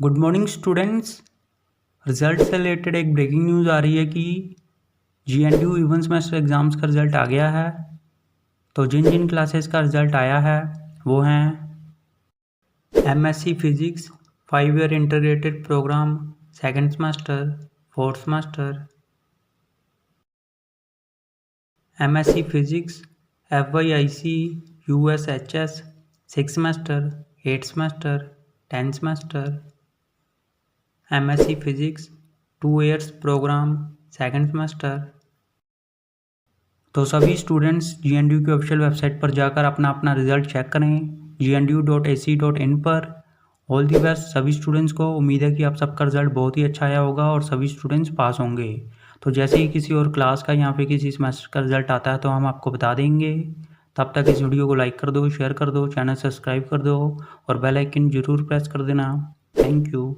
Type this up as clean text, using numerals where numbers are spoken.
Good morning students. Result से related एक breaking news आ रही है कि GNDU इवन सेमेस्टर एग्ज़ाम्स का रिज़ल्ट आ गया है। तो जिन जिन क्लासेस का रिज़ल्ट आया है वो हैं MSc physics 5 year integrated programme second semester, fourth semester, MSc physics FYIC USHS 6 semester, 8 semester, 10 semester, MSc physics 2 years programme second semester. तो सभी स्टूडेंट्स GNDU की ऑफिशियल वेबसाइट पर जाकर अपना अपना रिजल्ट चेक करें gnu.ac.in पर। ऑल दी बेस्ट सभी स्टूडेंट्स को। उम्मीद है कि आप सबका रिजल्ट बहुत ही अच्छा आया होगा और सभी स्टूडेंट्स पास होंगे। तो जैसे ही किसी और क्लास का या फिर किसी सेमेस्टर का रिजल्ट आता है तो हम आपको बता देंगे। तब तक इस वीडियो को लाइक कर दो, शेयर कर दो, चैनल सब्सक्राइब कर दो और बेल आइकन ज़रूर प्रेस कर देना। Thank you.